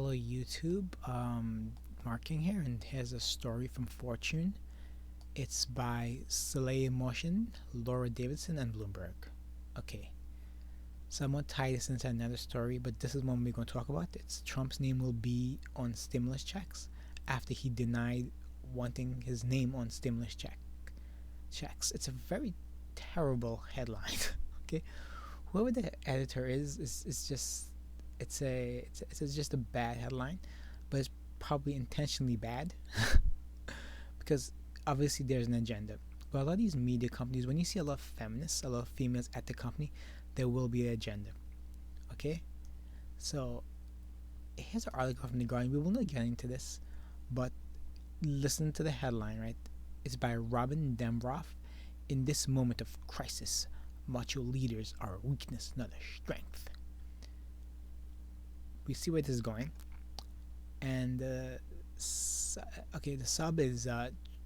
Hello YouTube, Marking here, and here's a story from Fortune. It's by Soleil Motion, Laura Davidson, and Bloomberg. Okay, so I'm gonna tie this into another story, but this is one we're gonna talk about. It's Trump's name will be on stimulus checks after he denied wanting his name on checks. It's a very terrible headline. Okay, whoever the editor is just it's just a bad headline, but it's probably intentionally bad because obviously there's an agenda. But a lot of these media companies, when you see a lot of feminists, a lot of females at the company, there will be an agenda. Okay, so here's an article from the Guardian. We will not get into this, but listen to the headline. Right, it's by Robin Dembroff. In this moment of crisis, macho leaders are a weakness, not a strength. We see where this is going, and okay, the sub is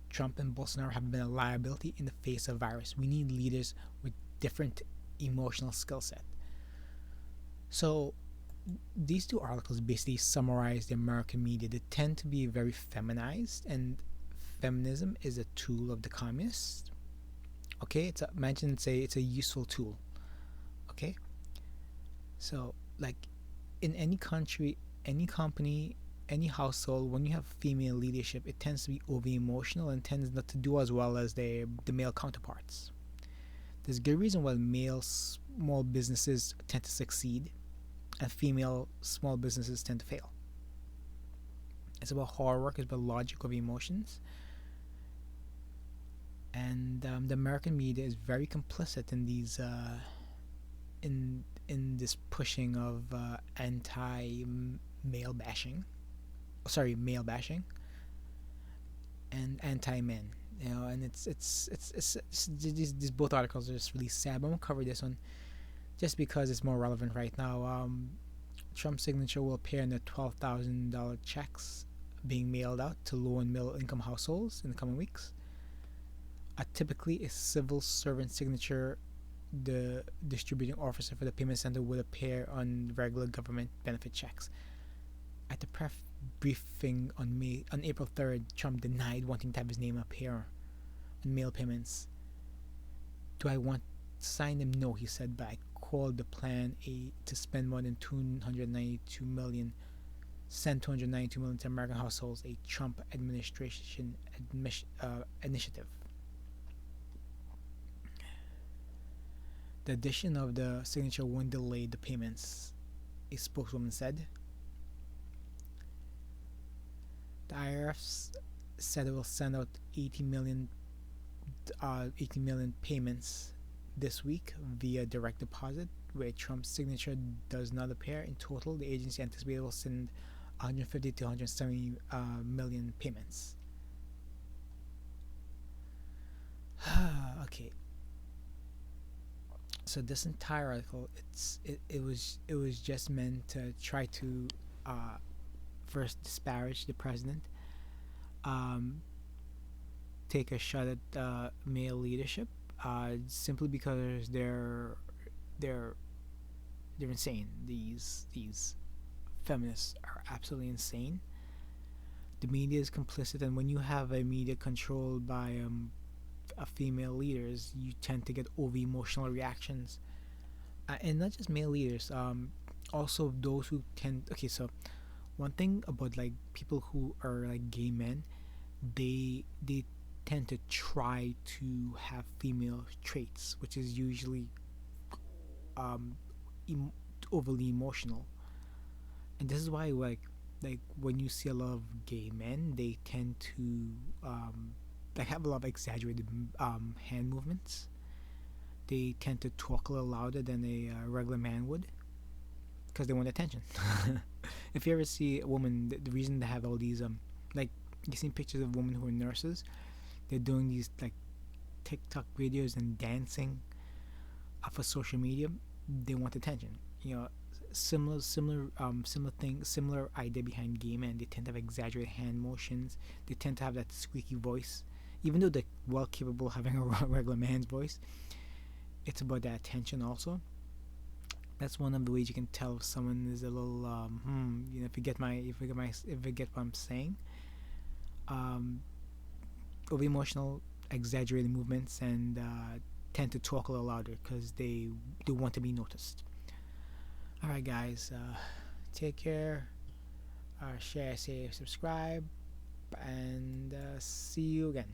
Trump and Bolsonaro have been a liability in the face of virus. We need leaders with different emotional skill set. So these two articles basically summarize the American media. They tend to be very feminized, and feminism is a tool of the communists. Okay, it's a useful tool. Okay, so like in any country, any company, any household, when you have female leadership, it tends to be over emotional and tends not to do as well as the male counterparts. There's a good reason why male small businesses tend to succeed and female small businesses tend to fail. It's about hard work, it's about logic of emotions. And the American media is very complicit in these in this pushing of anti male bashing, male bashing, and anti men. And these both articles are just really sad. But I'm gonna cover this one just because it's more relevant right now. Trump's signature will appear in the $12,000 checks being mailed out to low and middle income households in the coming weeks. Typically, a civil servant signature, the distributing officer for the payment center, would appear on regular government benefit checks. At the press briefing on April 3rd, Trump denied wanting to have his name appear on mail payments. Do I want to sign them? No, he said, but I called the plan to spend more than send 292 million to American households, a Trump administration initiative. The addition of the signature won't delay the payments, a spokeswoman said. The IRS said it will send out 80 million payments this week via direct deposit, where Trump's signature does not appear. In total, the agency anticipates it will send 150 to 170 million payments. Okay. So this entire article, it was just meant to try to first disparage the president, take a shot at male leadership, simply because they're insane. These feminists are absolutely insane. The media is complicit, and when you have a media controlled by female leaders, you tend to get over emotional reactions, and not just male leaders. Also those who tend. Okay, so one thing about like people who are like gay men, they tend to try to have female traits, which is usually um, overly emotional, and this is why like when you see a lot of gay men, they tend to they have a lot of exaggerated hand movements. They tend to talk a little louder than a regular man would because they want attention. If you ever see a woman, the reason they have all these like you seen pictures of women who are nurses, they're doing these like TikTok videos and dancing for social media. They want attention. Similar idea behind gay men. They tend to have exaggerated hand motions. They tend to have that squeaky voice, even though they're well capable of having a regular man's voice. It's about that attention also. That's one of the ways you can tell if someone is a little if you get my if you get what I'm saying. Um, Over emotional, exaggerated movements and tend to talk a little louder because they want to be noticed. All right, guys, take care. Share, save, subscribe, and see you again.